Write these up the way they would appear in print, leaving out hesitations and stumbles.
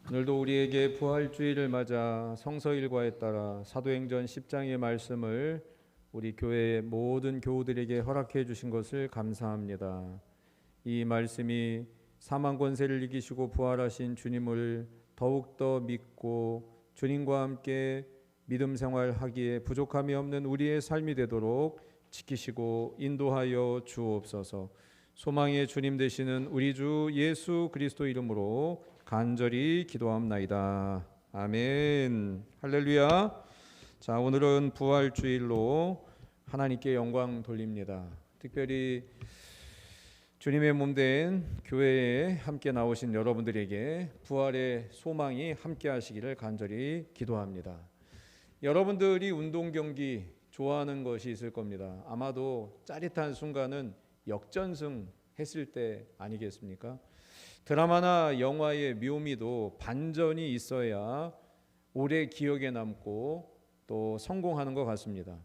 오늘도 우리에게 부활주의를 맞아 성서일과에 따라 사도행전 10장의 말씀을 우리 교회의 모든 교우들에게 허락해 주신 것을 감사합니다. 이 말씀이 사망 권세를 이기시고 부활하신 주님을 더욱더 믿고 주님과 함께 믿음 생활하기에 부족함이 없는 우리의 삶이 되도록 지키시고 인도하여 주옵소서. 소망의 주님 되시는 우리 주 예수 그리스도 이름으로 간절히 기도합나이다. 아멘. 할렐루야. 자, 오늘은 부활주일로 하나님께 영광 돌립니다. 특별히 주님의 몸된 교회에 함께 나오신 여러분들에게 부활의 소망이 함께 하시기를 간절히 기도합니다. 여러분들이 운동 경기 좋아하는 것이 있을 겁니다. 아마도 짜릿한 순간은 역전승 했을 때 아니겠습니까? 드라마나 영화의 묘미도 반전이 있어야 오래 기억에 남고 또 성공하는 것 같습니다.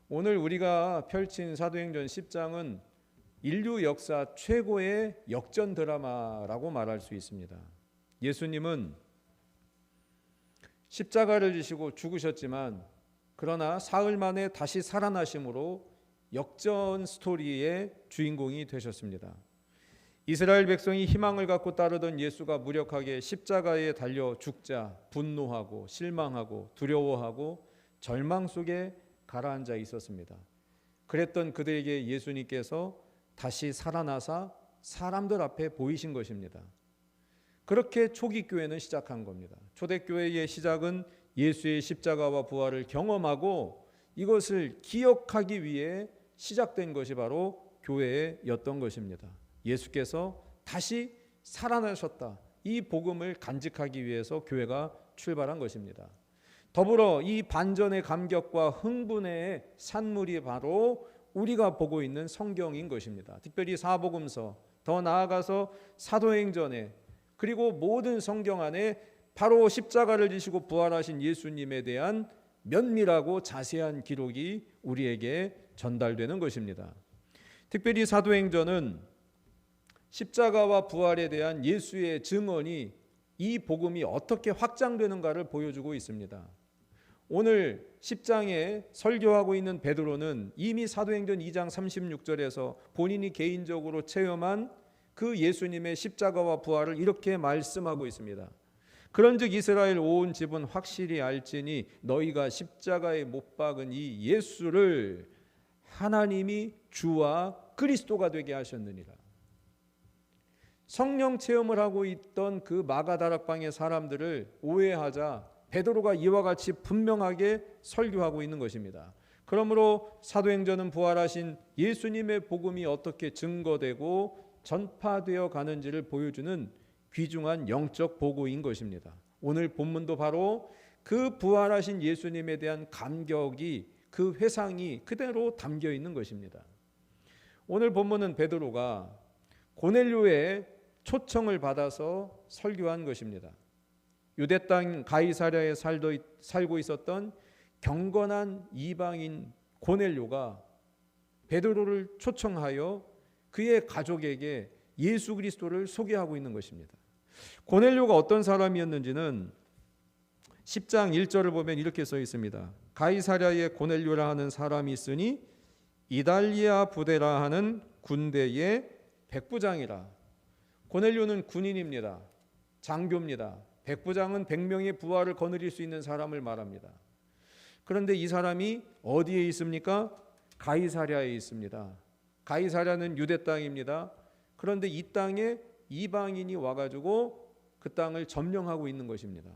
오늘 우리가 펼친 사도행전 10장은 인류 역사 최고의 역전 드라마라고 말할 수 있습니다. 예수님은 십자가를 지시고 죽으셨지만 그러나 사흘 만에 다시 살아나심으로 역전 스토리의 주인공이 되셨습니다. 이스라엘 백성이 희망을 갖고 따르던 예수가 무력하게 십자가에 달려 죽자 분노하고 실망하고 두려워하고 절망 속에 가라앉아 있었습니다. 그랬던 그들에게 예수님께서 다시 살아나사 사람들 앞에 보이신 것입니다. 그렇게 초기 교회는 시작한 겁니다. 초대교회의 시작은 예수의 십자가와 부활을 경험하고 이것을 기억하기 위해 시작된 것이 바로 교회였던 것입니다. 예수께서 다시 살아나셨다. 이 복음을 간직하기 위해서 교회가 출발한 것입니다. 더불어 이 반전의 감격과 흥분의 산물이 바로 우리가 보고 있는 성경인 것입니다. 특별히 사복음서, 더 나아가서 사도행전에 그리고 모든 성경 안에 바로 십자가를 지시고 부활하신 예수님에 대한 면밀하고 자세한 기록이 우리에게 전달되는 것입니다. 특별히 사도행전은 십자가와 부활에 대한 예수의 증언이 이 복음이 어떻게 확장되는가를 보여주고 있습니다. 오늘 10장에 설교하고 있는 베드로는 이미 사도행전 2장 36절에서 본인이 개인적으로 체험한 그 예수님의 십자가와 부활을 이렇게 말씀하고 있습니다. 그런즉 이스라엘 온 집은 확실히 알지니 너희가 십자가에 못 박은 이 예수를 하나님이 주와 그리스도가 되게 하셨느니라. 성령 체험을 하고 있던 그 마가다락방의 사람들을 오해하자 베드로가 이와 같이 분명하게 설교하고 있는 것입니다. 그러므로 사도행전은 부활하신 예수님의 복음이 어떻게 증거되고 전파되어 가는지를 보여주는 귀중한 영적 보고인 것입니다. 오늘 본문도 바로 그 부활하신 예수님에 대한 감격이 그 회상이 그대로 담겨 있는 것입니다. 오늘 본문은 베드로가 고넬료의 초청을 받아서 설교한 것입니다. 유대 땅 가이사랴에 살고 있었던 경건한 이방인 고넬료가 베드로를 초청하여 그의 가족에게 예수 그리스도를 소개하고 있는 것입니다. 고넬료가 어떤 사람이었는지는 10장 1절을 보면 이렇게 써 있습니다. 가이사랴에 고넬료라 하는 사람이 있으니 이달리아 부대라 하는 군대의 백부장이라. 고넬료는 군인입니다. 장교입니다. 백부장은 100명의 부하를 거느릴 수 있는 사람을 말합니다. 그런데 이 사람이 어디에 있습니까? 가이사랴에 있습니다. 가이사랴는 유대 땅입니다. 그런데 이 땅에 이방인이 와가지고 그 땅을 점령하고 있는 것입니다.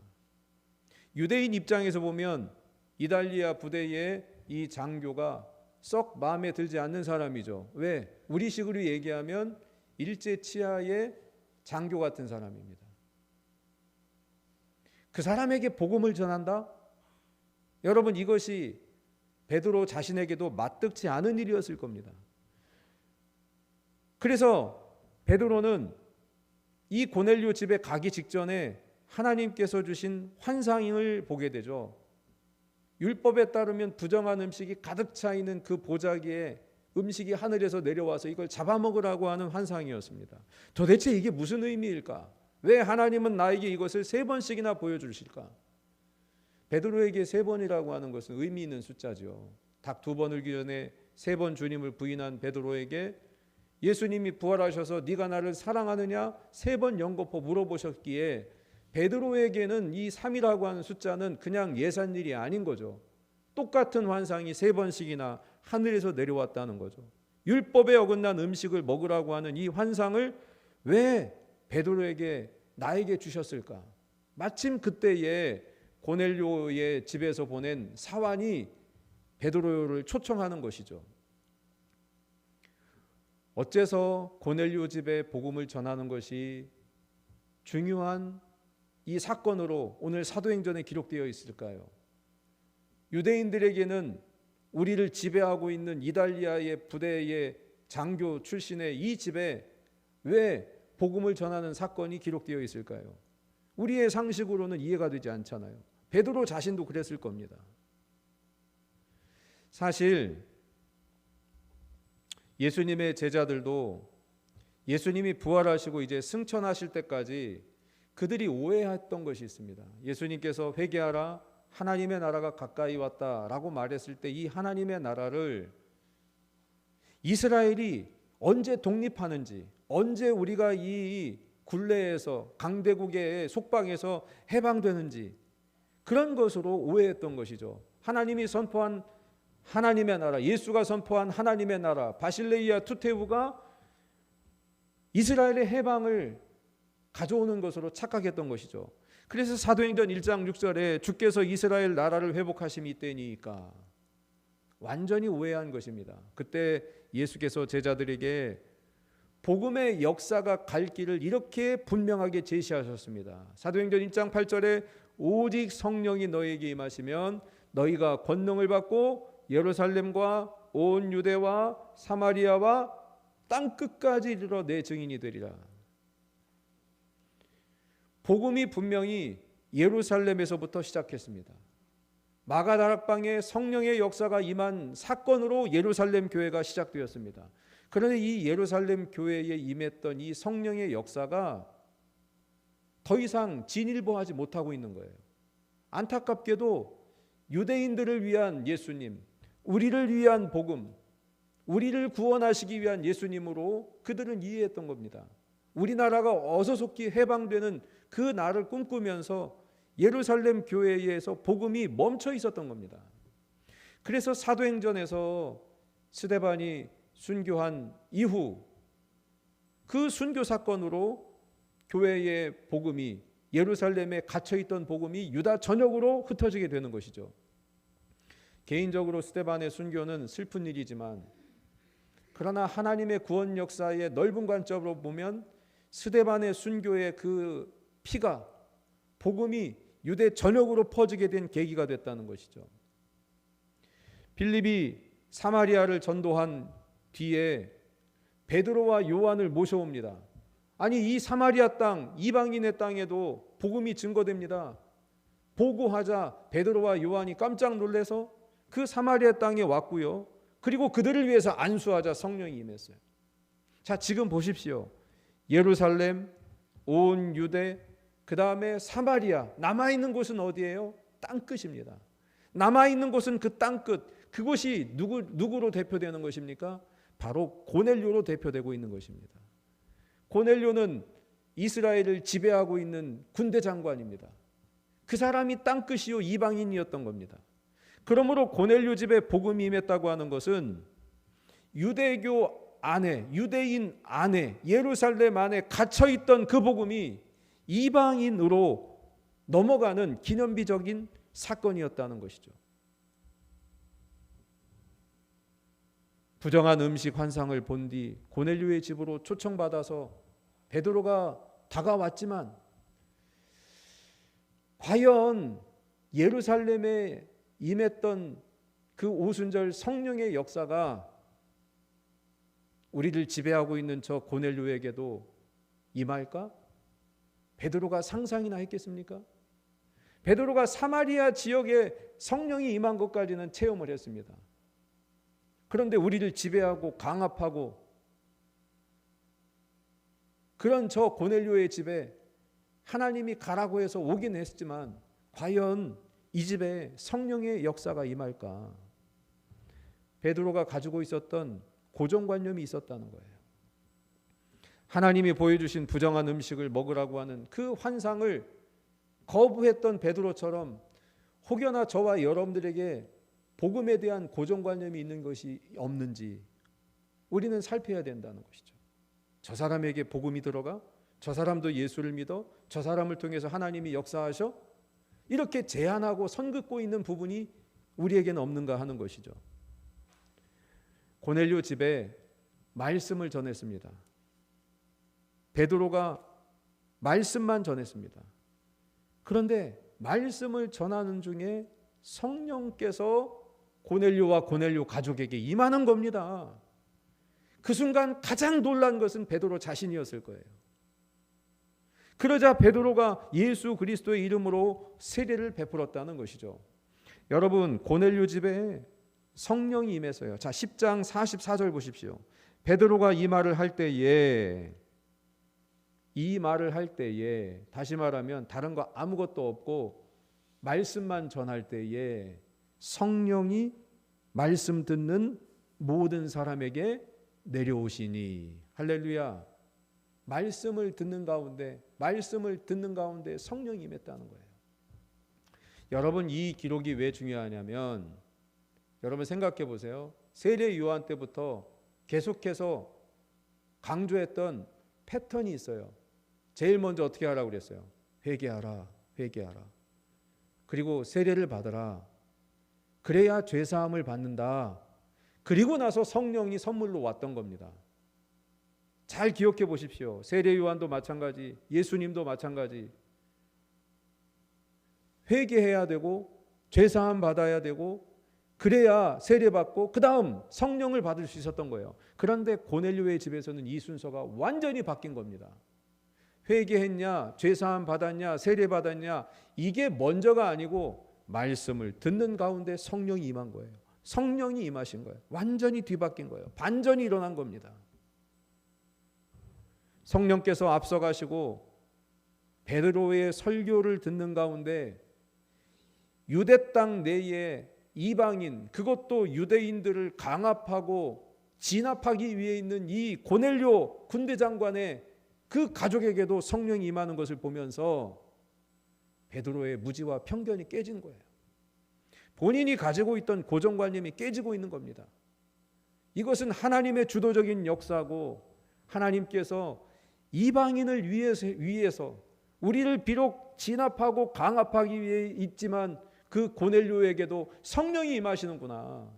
유대인 입장에서 보면 이달리아 부대의 이 장교가 썩 마음에 들지 않는 사람이죠. 왜? 우리식으로 얘기하면 일제 치하의 장교 같은 사람입니다. 그 사람에게 복음을 전한다? 여러분, 이것이 베드로 자신에게도 마뜩지 않은 일이었을 겁니다. 그래서 베드로는 이 고넬료 집에 가기 직전에 하나님께서 주신 환상을 보게 되죠. 율법에 따르면 부정한 음식이 가득 차 있는 그 보자기에 음식이 하늘에서 내려와서 이걸 잡아먹으라고 하는 환상이었습니다. 도대체 이게 무슨 의미일까? 왜 하나님은 나에게 이것을 3번씩이나 보여주실까? 베드로에게 3번이라고 하는 것은 의미 있는 숫자죠. 닭 2번 울기 전에 3번 주님을 부인한 베드로에게 예수님이 부활하셔서 네가 나를 사랑하느냐 3번 연거푸 물어보셨기에 베드로에게는 이 3이라고 하는 숫자는 그냥 예산일이 아닌 거죠. 똑같은 환상이 3번씩이나 하늘에서 내려왔다는 거죠. 율법에 어긋난 음식을 먹으라고 하는 이 환상을 왜 베드로에게 나에게 주셨을까? 마침 그때에 고넬료의 집에서 보낸 사환이 베드로를 초청하는 것이죠. 어째서 고넬료 집에 복음을 전하는 것이 중요한 이 사건으로 오늘 사도행전에 기록되어 있을까요? 유대인들에게는 우리를 지배하고 있는 이달리아의 부대의 장교 출신의 이 집에 왜 복음을 전하는 사건이 기록되어 있을까요? 우리의 상식으로는 이해가 되지 않잖아요. 베드로 자신도 그랬을 겁니다. 사실 예수님의 제자들도 예수님이 부활하시고 이제 승천하실 때까지 그들이 오해했던 것이 있습니다. 예수님께서 회개하라, 하나님의 나라가 가까이 왔다라고 말했을 때 이 하나님의 나라를 이스라엘이 언제 독립하는지, 언제 우리가 이 굴레에서 강대국의 속박에서 해방되는지 그런 것으로 오해했던 것이죠. 하나님이 선포한 하나님의 나라, 예수가 선포한 하나님의 나라, 바실레이아 투테우가 이스라엘의 해방을 가져오는 것으로 착각했던 것이죠. 그래서 사도행전 1장 6절에 주께서 이스라엘 나라를 회복하심이 이때니까 완전히 오해한 것입니다. 그때 예수께서 제자들에게 복음의 역사가 갈 길을 이렇게 분명하게 제시하셨습니다. 사도행전 1장 8절에 오직 성령이 너희에게 임하시면 너희가 권능을 받고 예루살렘과 온 유대와 사마리아와 땅 끝까지 이르러 내 증인이 되리라. 복음이 분명히 예루살렘에서부터 시작했습니다. 마가다락방에 성령의 역사가 임한 사건으로 예루살렘 교회가 시작되었습니다. 그런데 이 예루살렘 교회에 임했던 이 성령의 역사가 더 이상 진일보하지 못하고 있는 거예요. 안타깝게도 유대인들을 위한 예수님, 우리를 위한 복음, 우리를 구원하시기 위한 예수님으로 그들은 이해했던 겁니다. 우리나라가 어서속히 해방되는 그 날을 꿈꾸면서 예루살렘 교회에서 복음이 멈춰 있었던 겁니다. 그래서 사도행전에서 스데반이 순교한 이후 그 순교 사건으로 교회의 복음이 예루살렘에 갇혀있던 복음이 유다 전역으로 흩어지게 되는 것이죠. 개인적으로 스데반의 순교는 슬픈 일이지만 그러나 하나님의 구원 역사의 넓은 관점으로 보면 스데반의 순교의 그 피가 복음이 유대 전역으로 퍼지게 된 계기가 됐다는 것이죠. 빌립이 사마리아를 전도한 뒤에 베드로와 요한을 모셔옵니다. 아니 이 사마리아 땅, 이방인의 땅에도 복음이 증거됩니다. 보고하자 베드로와 요한이 깜짝 놀라서 그 사마리아 땅에 왔고요. 그리고 그들을 위해서 안수하자 성령이 임했어요. 자, 지금 보십시오. 예루살렘, 온 유대, 그 다음에 사마리아, 남아있는 곳은 어디예요? 땅끝입니다. 남아있는 곳은 그 땅끝, 그곳이 누구로 대표되는 것입니까? 바로 고넬료로 대표되고 있는 것입니다. 고넬료는 이스라엘을 지배하고 있는 군대 장관입니다. 그 사람이 땅끝이요 이방인이었던 겁니다. 그러므로 고넬료 집에 복음이 임했다고 하는 것은 유대교 안에, 유대인 안에, 예루살렘 안에 갇혀있던 그 복음이 이방인으로 넘어가는 기념비적인 사건이었다는 것이죠. 부정한 음식 환상을 본 뒤 고넬료의 집으로 초청받아서 베드로가 다가왔지만 과연 예루살렘에 임했던 그 오순절 성령의 역사가 우리를 지배하고 있는 저 고넬료에게도 임할까? 베드로가 상상이나 했겠습니까? 베드로가 사마리아 지역에 성령이 임한 것까지는 체험을 했습니다. 그런데 우리를 지배하고 강압하고 그런 저 고넬료의 집에 하나님이 가라고 해서 오긴 했지만 과연 이 집에 성령의 역사가 임할까? 베드로가 가지고 있었던 고정관념이 있었다는 거예요. 하나님이 보여주신 부정한 음식을 먹으라고 하는 그 환상을 거부했던 베드로처럼 혹여나 저와 여러분들에게 복음에 대한 고정관념이 있는 것이 없는지 우리는 살펴야 된다는 것이죠. 저 사람에게 복음이 들어가? 저 사람도 예수를 믿어? 저 사람을 통해서 하나님이 역사하셔? 이렇게 제한하고 선긋고 있는 부분이 우리에게는 없는가 하는 것이죠. 고넬료 집에 말씀을 전했습니다. 베드로가 말씀만 전했습니다. 그런데 말씀을 전하는 중에 성령께서 고넬료와 고넬료 가족에게 임하는 겁니다. 그 순간 가장 놀란 것은 베드로 자신이었을 거예요. 그러자 베드로가 예수 그리스도의 이름으로 세례를 베풀었다는 것이죠. 여러분, 고넬료 집에 성령이 임해서요. 자, 10장 44절 보십시오. 베드로가 이 말을 할 때에 다시 말하면 다른 거 아무것도 없고 말씀만 전할 때에 성령이 말씀 듣는 모든 사람에게 내려오시니. 할렐루야. 말씀을 듣는 가운데 성령이 임했다는 거예요. 여러분, 이 기록이 왜 중요하냐면 여러분 생각해 보세요. 세례 요한 때부터 계속해서 강조했던 패턴이 있어요. 제일 먼저 어떻게 하라고 그랬어요? 회개하라. 그리고 세례를 받아라. 그래야 죄사함을 받는다. 그리고 나서 성령이 선물로 왔던 겁니다. 잘 기억해 보십시오. 세례 요한도 마찬가지, 예수님도 마찬가지. 회개해야 되고 죄사함 받아야 되고 그래야 세례받고 그 다음 성령을 받을 수 있었던 거예요. 그런데 고넬료의 집에서는 이 순서가 완전히 바뀐 겁니다. 회개했냐, 죄사함 받았냐, 세례받았냐, 이게 먼저가 아니고 말씀을 듣는 가운데 성령이 임한 거예요. 성령이 임하신 거예요. 완전히 뒤바뀐 거예요. 반전이 일어난 겁니다. 성령께서 앞서가시고 베드로의 설교를 듣는 가운데 유대 땅 내에 이방인, 그것도 유대인들을 강압하고 진압하기 위해 있는 이 고넬료 군대장관의 그 가족에게도 성령이 임하는 것을 보면서 베드로의 무지와 편견이 깨진 거예요. 본인이 가지고 있던 고정관념이 깨지고 있는 겁니다. 이것은 하나님의 주도적인 역사고 하나님께서 이방인을 위해서 우리를 비록 진압하고 강압하기 위해 있지만 그 고넬료에게도 성령이 임하시는구나.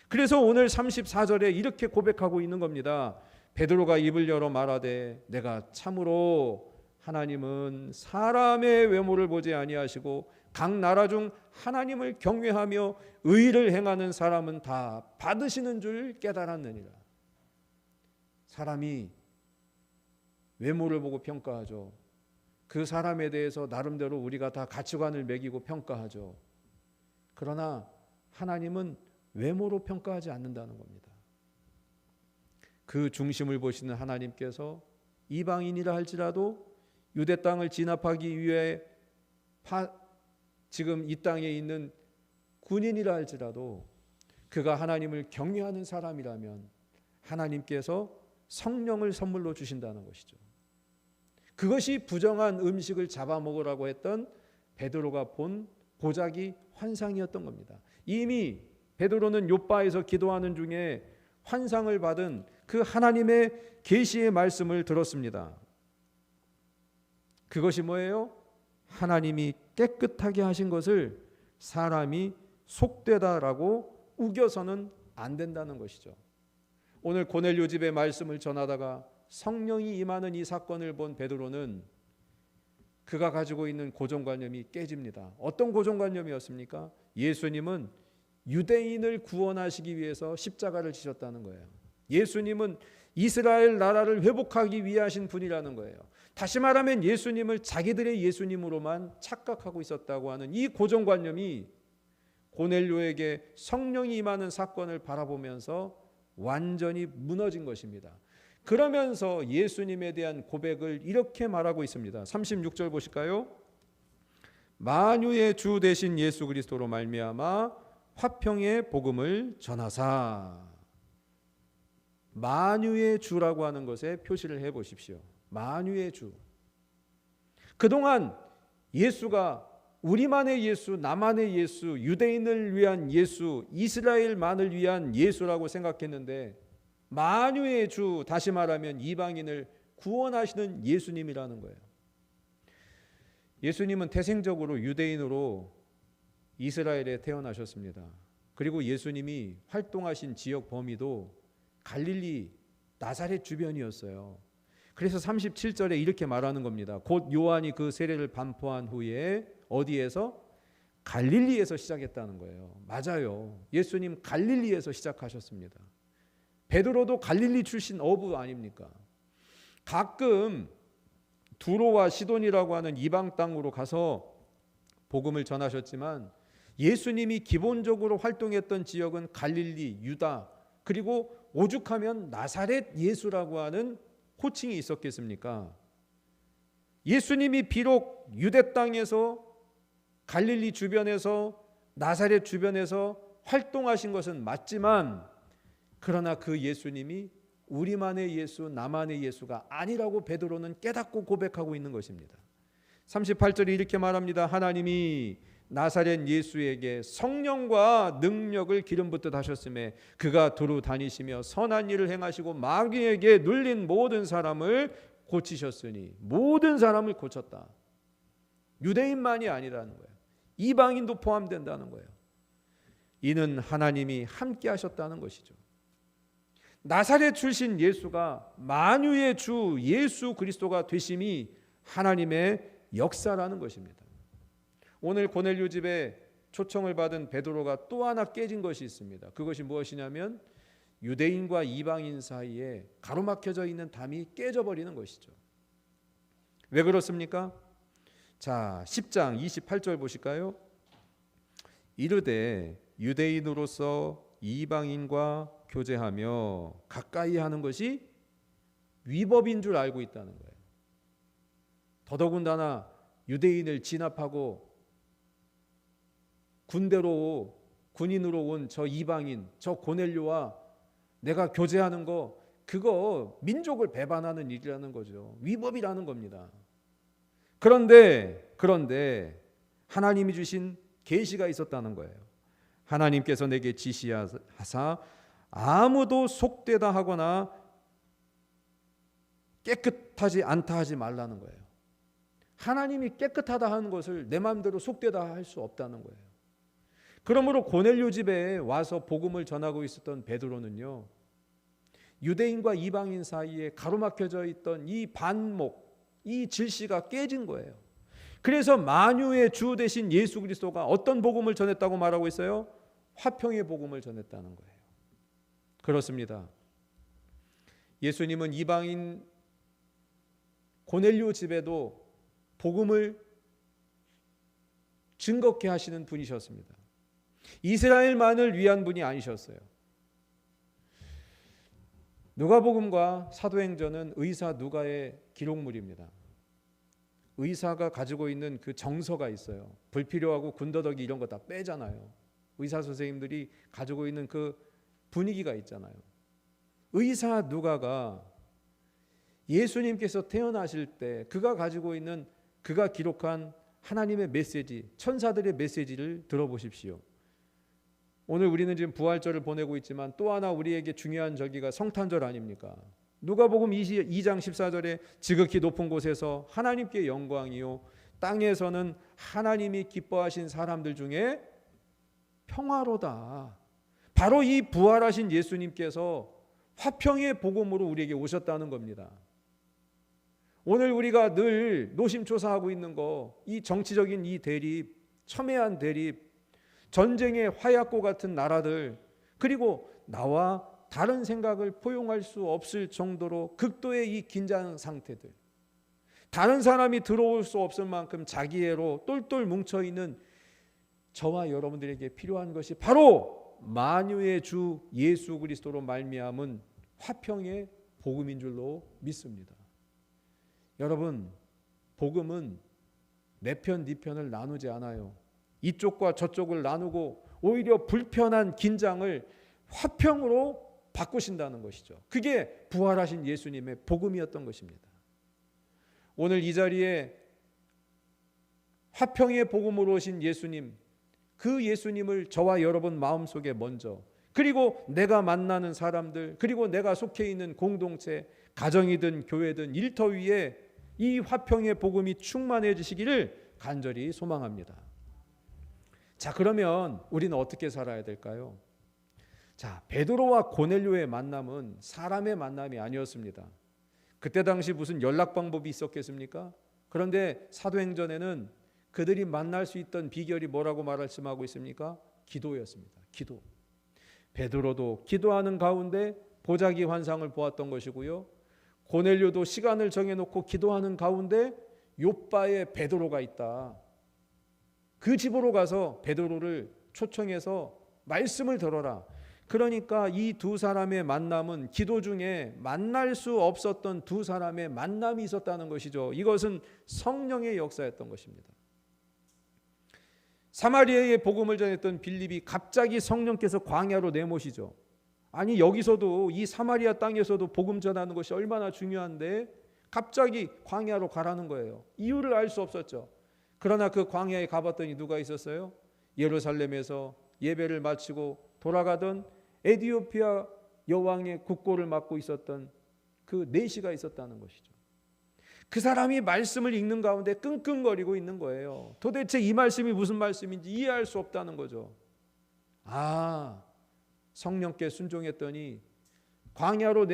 그래서 오늘 34절에 이렇게 고백하고 있는 겁니다. 베드로가 입을 열어 말하되 내가 참으로 하나님은 사람의 외모를 보지 아니하시고 각 나라 중 하나님을 경외하며 의를 행하는 사람은 다 받으시는 줄 깨달았느니라. 사람이 외모를 보고 평가하죠. 그 사람에 대해서 나름대로 우리가 다 가치관을 매기고 평가하죠. 그러나 하나님은 외모로 평가하지 않는다는 겁니다. 그 중심을 보시는 하나님께서 이방인이라 할지라도 유대 땅을 진압하기 위해 지금 이 땅에 있는 군인이라 할지라도 그가 하나님을 경외하는 사람이라면 하나님께서 성령을 선물로 주신다는 것이죠. 그것이 부정한 음식을 잡아먹으라고 했던 베드로가 본 보자기 환상이었던 겁니다. 이미 베드로는 욥바에서 기도하는 중에 환상을 받은 그 하나님의 계시의 말씀을 들었습니다. 그것이 뭐예요? 하나님이 깨끗하게 하신 것을 사람이 속되다라고 우겨서는 안 된다는 것이죠. 오늘 고넬료 집의 말씀을 전하다가 성령이 임하는 이 사건을 본 베드로는 그가 가지고 있는 고정관념이 깨집니다. 어떤 고정관념이었습니까? 예수님은 유대인을 구원하시기 위해서 십자가를 지셨다는 거예요. 예수님은 이스라엘 나라를 회복하기 위해 하신 분이라는 거예요. 다시 말하면 예수님을 자기들의 예수님으로만 착각하고 있었다고 하는 이 고정관념이 고넬료에게 성령이 임하는 사건을 바라보면서 완전히 무너진 것입니다. 그러면서 예수님에 대한 고백을 이렇게 말하고 있습니다. 36절 보실까요? 만유의 주 되신 예수 그리스도로 말미암아 화평의 복음을 전하사. 만유의 주라고 하는 것에 표시를 해 보십시오. 만유의 주. 그동안 예수가 우리만의 예수, 나만의 예수, 유대인을 위한 예수, 이스라엘만을 위한 예수라고 생각했는데 만유의 주, 다시 말하면 이방인을 구원하시는 예수님이라는 거예요. 예수님은 태생적으로 유대인으로 이스라엘에 태어나셨습니다. 그리고 예수님이 활동하신 지역 범위도 갈릴리 나사렛 주변이었어요. 그래서 37절에 이렇게 말하는 겁니다. 곧 요한이 그 세례를 반포한 후에 어디에서? 갈릴리에서 시작했다는 거예요. 맞아요. 예수님 갈릴리에서 시작하셨습니다. 베드로도 갈릴리 출신 어부 아닙니까? 가끔 두로와 시돈이라고 하는 이방 땅으로 가서 복음을 전하셨지만 예수님이 기본적으로 활동했던 지역은 갈릴리, 유다, 그리고 오죽하면 나사렛 예수라고 하는 호칭이 있었겠습니까? 예수님이 비록 유대 땅에서 갈릴리 주변에서 나사렛 주변에서 활동하신 것은 맞지만 그러나 그 예수님이 우리만의 예수, 나만의 예수가 아니라고 베드로는 깨닫고 고백하고 있는 것입니다. 38절에 이렇게 말합니다. 하나님이 나사렛 예수에게 성령과 능력을 기름 붓듯 하셨음에 그가 두루 다니시며 선한 일을 행하시고 마귀에게 눌린 모든 사람을 고치셨으니. 모든 사람을 고쳤다. 유대인만이 아니라는 거예요. 이방인도 포함된다는 거예요. 이는 하나님이 함께 하셨다는 것이죠. 나사렛 출신 예수가 만유의 주 예수 그리스도가 되심이 하나님의 역사라는 것입니다. 오늘 고넬료 집에 초청을 받은 베드로가 또 하나 깨진 것이 있습니다. 그것이 무엇이냐면 유대인과 이방인 사이에 가로막혀져 있는 담이 깨져버리는 것이죠. 왜 그렇습니까? 자, 10장 28절 보실까요? 이르되 유대인으로서 이방인과 교제하며 가까이 하는 것이 위법인 줄 알고 있다는 거예요. 더더군다나 유대인을 진압하고 군인으로 온 저 이방인, 저 고넬료와 내가 교제하는 거, 그거 민족을 배반하는 일이라는 거죠. 위법이라는 겁니다. 그런데 하나님이 주신 계시가 있었다는 거예요. 하나님께서 내게 지시하사 아무도 속되다 하거나 깨끗하지 않다 하지 말라는 거예요. 하나님이 깨끗하다 하는 것을 내 마음대로 속되다 할 수 없다는 거예요. 그러므로 고넬료 집에 와서 복음을 전하고 있었던 베드로는요, 유대인과 이방인 사이에 가로막혀져 있던 이 반목, 이 질시가 깨진 거예요. 그래서 만유의 주 되신 예수 그리스도가 어떤 복음을 전했다고 말하고 있어요? 화평의 복음을 전했다는 거예요. 그렇습니다. 예수님은 이방인 고넬료 집에도 복음을 증거케 하시는 분이셨습니다. 이스라엘만을 위한 분이 아니셨어요. 누가복음과 사도행전은 의사 누가의 기록물입니다. 의사가 가지고 있는 그 정서가 있어요. 불필요하고 군더더기 이런 거 다 빼잖아요. 의사 선생님들이 가지고 있는 그 분위기가 있잖아요. 의사 누가가 예수님께서 태어나실 때 그가 가지고 있는, 그가 기록한 하나님의 메시지, 천사들의 메시지를 들어보십시오. 오늘 우리는 지금 부활절을 보내고 있지만 또 하나 우리에게 중요한 절기가 성탄절 아닙니까? 누가복음 2장 14절에 지극히 높은 곳에서 하나님께 영광이요 땅에서는 하나님이 기뻐하신 사람들 중에 평화로다. 바로 이 부활하신 예수님께서 화평의 복음으로 우리에게 오셨다는 겁니다. 오늘 우리가 늘 노심초사하고 있는 거, 이 정치적인 이 대립, 첨예한 대립, 전쟁의 화약고 같은 나라들, 그리고 나와 다른 생각을 포용할 수 없을 정도로 극도의 이 긴장 상태들, 다른 사람이 들어올 수 없을 만큼 자기애로 똘똘 뭉쳐있는 저와 여러분들에게 필요한 것이 바로 만유의 주 예수 그리스도로 말미암은 화평의 복음인 줄로 믿습니다. 여러분, 복음은 내 편, 네 편을 나누지 않아요. 이쪽과 저쪽을 나누고 오히려 불편한 긴장을 화평으로 바꾸신다는 것이죠. 그게 부활하신 예수님의 복음이었던 것입니다. 오늘 이 자리에 화평의 복음으로 오신 예수님, 그 예수님을 저와 여러분 마음속에 먼저, 그리고 내가 만나는 사람들, 그리고 내가 속해 있는 공동체, 가정이든 교회든 일터 위에 이 화평의 복음이 충만해지시기를 간절히 소망합니다. 자, 그러면 우리는 어떻게 살아야 될까요? 자, 베드로와 고넬료의 만남은 사람의 만남이 아니었습니다. 그때 당시 무슨 연락 방법이 있었겠습니까? 그런데 사도행전에는 그들이 만날 수 있던 비결이 뭐라고 말씀하고 있습니까? 기도였습니다. 기도. 베드로도 기도하는 가운데 보자기 환상을 보았던 것이고요. 고넬료도 시간을 정해놓고 기도하는 가운데 욥바에 베드로가 있다. 그 집으로 가서 베드로를 초청해서 말씀을 들어라. 그러니까 이 두 사람의 만남은 기도 중에 만날 수 없었던 두 사람의 만남이 있었다는 것이죠. 이것은 성령의 역사였던 것입니다. 사마리아의 복음을 전했던 빌립이 갑자기 성령께서 광야로 내모시죠. 아니, 여기서도 이 사마리아 땅에서도 복음 전하는 것이 얼마나 중요한데 갑자기 광야로 가라는 거예요. 이유를 알 수 없었죠. 그러나 그 광야에 가봤더니 누가 있었어요? 예루살렘에서 예배를 마치고 돌아가던 에티오피아 여왕의 국고를 맡고 있었던 그 내시가 있었다는 것이죠. 그 사람이 말씀을 읽는 가운데 끙끙거리고 있는 거예요. 도대체 이 말씀이 무슨 말씀인지 이해할 수 없다는 거죠. 성령께 순종했더니 광야로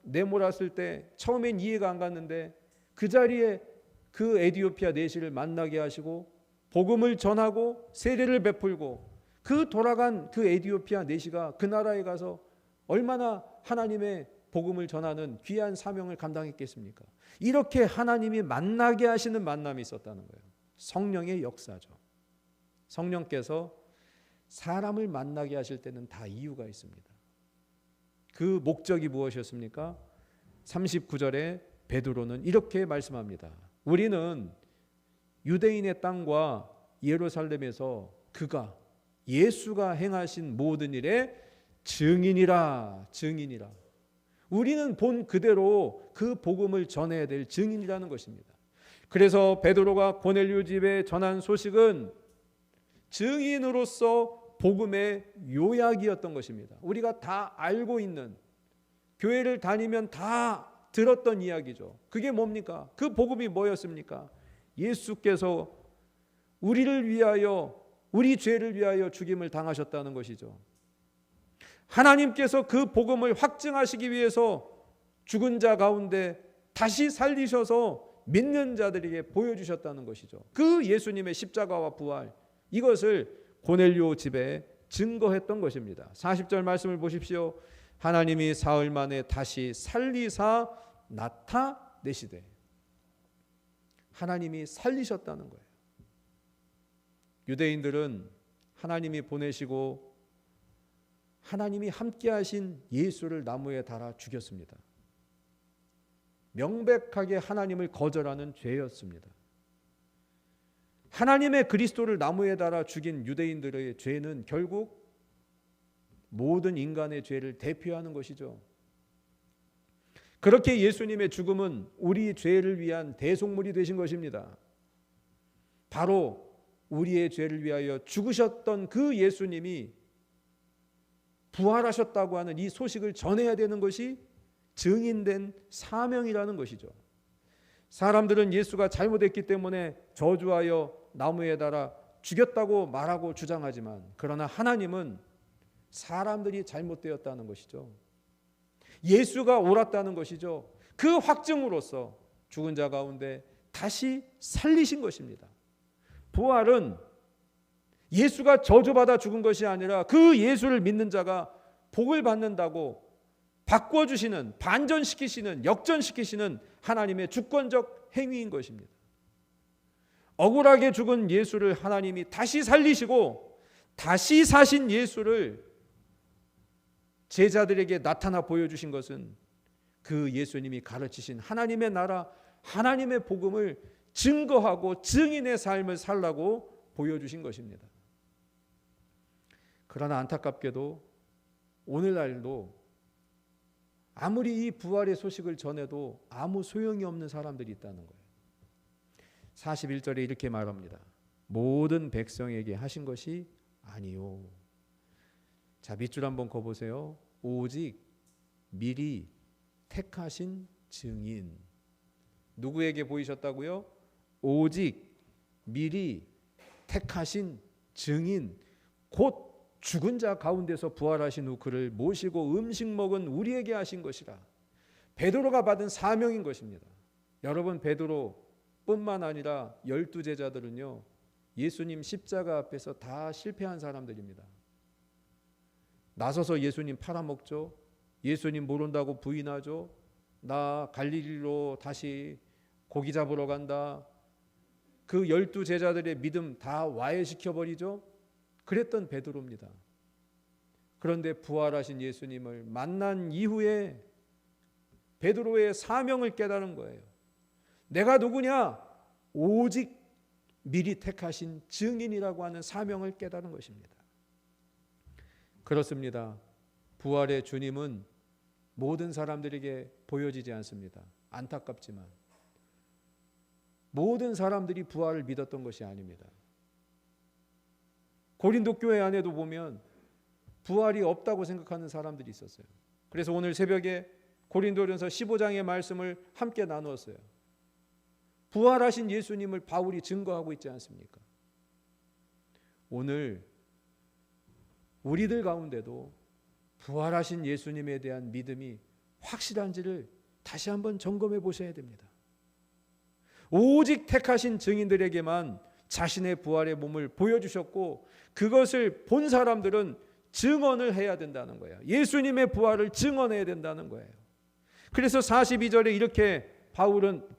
내몰았을 때 처음엔 이해가 안 갔는데 그 자리에 그 에티오피아 내시를 만나게 하시고 복음을 전하고 세례를 베풀고 그 돌아간 그 에티오피아 내시가 그 나라에 가서 얼마나 하나님의 복음을 전하는 귀한 사명을 감당했겠습니까? 이렇게 하나님이 만나게 하시는 만남이 있었다는 거예요. 성령의 역사죠. 성령께서 사람을 만나게 하실 때는 다 이유가 있습니다. 그 목적이 무엇이었습니까? 39절에 베드로는 이렇게 말씀합니다. 우리는 유대인의 땅과 예루살렘에서 그가 예수가 행하신 모든 일의 증인이라. 우리는 본 그대로 그 복음을 전해야 될 증인이라는 것입니다. 그래서 베드로가 고넬료 집에 전한 소식은 증인으로서 복음의 요약이었던 것입니다. 우리가 다 알고 있는, 교회를 다니면 다 들었던 이야기죠. 그게 뭡니까? 그 복음이 뭐였습니까? 예수께서 우리를 위하여, 우리 죄를 위하여 죽임을 당하셨다는 것이죠. 하나님께서 그 복음을 확증하시기 위해서 죽은 자 가운데 다시 살리셔서 믿는 자들에게 보여주셨다는 것이죠. 그 예수님의 십자가와 부활, 이것을 고넬료 집에 증거했던 것입니다. 40절 말씀을 보십시오. 하나님이 사흘 만에 다시 살리사 나타내시되. 하나님이 살리셨다는 거예요. 유대인들은 하나님이 보내시고 하나님이 함께 하신 예수를 나무에 달아 죽였습니다. 명백하게 하나님을 거절하는 죄였습니다. 하나님의 그리스도를 나무에 달아 죽인 유대인들의 죄는 결국 모든 인간의 죄를 대표하는 것이죠. 그렇게 예수님의 죽음은 우리 죄를 위한 대속물이 되신 것입니다. 바로 우리의 죄를 위하여 죽으셨던 그 예수님이 부활하셨다고 하는 이 소식을 전해야 되는 것이 증인된 사명이라는 것이죠. 사람들은 예수가 잘못했기 때문에 저주하여 나무에 달아 죽였다고 말하고 주장하지만, 그러나 하나님은 사람들이 잘못되었다는 것이죠. 예수가 옳았다는 것이죠. 그 확증으로서 죽은 자 가운데 다시 살리신 것입니다. 부활은 예수가 저주받아 죽은 것이 아니라 그 예수를 믿는 자가 복을 받는다고 바꿔주시는, 반전시키시는, 역전시키시는 하나님의 주권적 행위인 것입니다. 억울하게 죽은 예수를 하나님이 다시 살리시고 다시 사신 예수를 제자들에게 나타나 보여주신 것은 그 예수님이 가르치신 하나님의 나라, 하나님의 복음을 증거하고 증인의 삶을 살라고 보여주신 것입니다. 그러나 안타깝게도 오늘날도 아무리 이 부활의 소식을 전해도 아무 소용이 없는 사람들이 있다는 거예요. 41절에 이렇게 말합니다. 모든 백성에게 하신 것이 아니요. 자, 밑줄 한번 그어보세요. 오직 미리 택하신 증인. 누구에게 보이셨다고요? 오직 미리 택하신 증인, 곧 죽은 자 가운데서 부활하신 후 그를 모시고 음식 먹은 우리에게 하신 것이라. 베드로가 받은 사명인 것입니다. 여러분, 베드로뿐만 아니라 12제자들은요 예수님 십자가 앞에서 다 실패한 사람들입니다. 나서서 예수님 팔아먹죠. 예수님 모른다고 부인하죠. 나 갈릴리로 다시 고기 잡으러 간다. 그 12제자들의 믿음 다 와해시켜버리죠. 그랬던 베드로입니다. 그런데 부활하신 예수님을 만난 이후에 베드로의 사명을 깨달은 거예요. 내가 누구냐? 오직 미리 택하신 증인이라고 하는 사명을 깨달은 것입니다. 그렇습니다. 부활의 주님은 모든 사람들에게 보여지지 않습니다. 안타깝지만 모든 사람들이 부활을 믿었던 것이 아닙니다. 고린도 교회 안에도 보면 부활이 없다고 생각하는 사람들이 있었어요. 그래서 오늘 새벽에 고린도전서 15장의 말씀을 함께 나누었어요. 부활하신 예수님을 바울이 증거하고 있지 않습니까? 오늘 우리들 가운데도 부활하신 예수님에 대한 믿음이 확실한지를 다시 한번 점검해 보셔야 됩니다. 오직 택하신 증인들에게만 자신의 부활의 몸을 보여주셨고 그것을 본 사람들은 증언을 해야 된다는 거예요. 예수님의 부활을 증언해야 된다는 거예요. 그래서 42절에 이렇게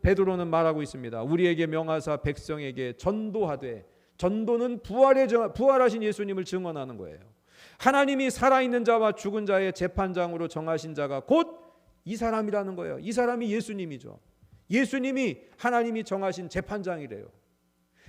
베드로는 말하고 있습니다. 우리에게 명하사 백성에게 전도하되, 전도는 부활하신 예수님을 증언하는 거예요. 하나님이 살아있는 자와 죽은 자의 재판장으로 정하신 자가 곧 이 사람이라는 거예요. 이 사람이 예수님이죠. 예수님이 하나님이 정하신 재판장이래요.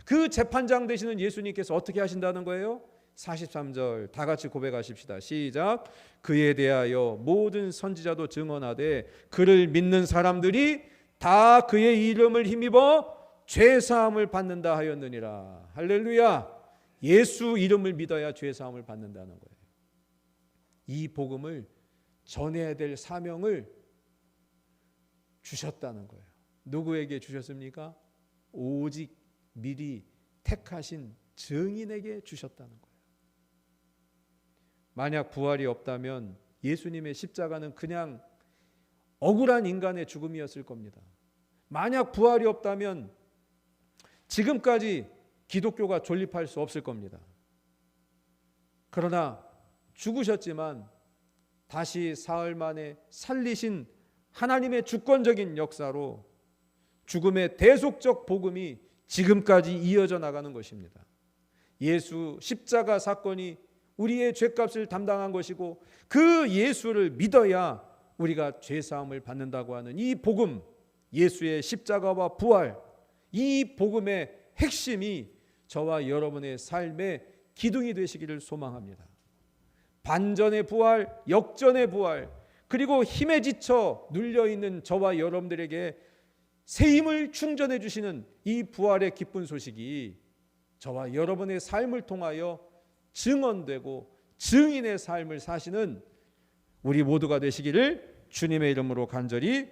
그 재판장 되시는 예수님께서 어떻게 하신다는 거예요? 43절 다 같이 고백하십시다. 시작. 그에 대하여 모든 선지자도 증언하되 그를 믿는 사람들이 다 그의 이름을 힘입어 죄사함을 받는다 하였느니라. 할렐루야. 예수 이름을 믿어야 죄사함을 받는다는 거예요. 이 복음을 전해야 될 사명을 주셨다는 거예요. 누구에게 주셨습니까? 오직 미리 택하신 증인에게 주셨다는 거예요. 만약 부활이 없다면 예수님의 십자가는 그냥 억울한 인간의 죽음이었을 겁니다. 만약 부활이 없다면 지금까지 기독교가 존립할 수 없을 겁니다. 그러나 죽으셨지만 다시 사흘 만에 살리신 하나님의 주권적인 역사로 죽음의 대속적 복음이 지금까지 이어져 나가는 것입니다. 예수 십자가 사건이 우리의 죄값을 담당한 것이고 그 예수를 믿어야 우리가 죄사함을 받는다고 하는 이 복음, 예수의 십자가와 부활, 이 복음의 핵심이 저와 여러분의 삶의 기둥이 되시기를 소망합니다. 반전의 부활, 역전의 부활, 그리고 힘에 지쳐 눌려있는 저와 여러분들에게 새 힘을 충전해 주시는 이 부활의 기쁜 소식이 저와 여러분의 삶을 통하여 증언되고 증인의 삶을 사시는 우리 모두가 되시기를 주님의 이름으로 간절히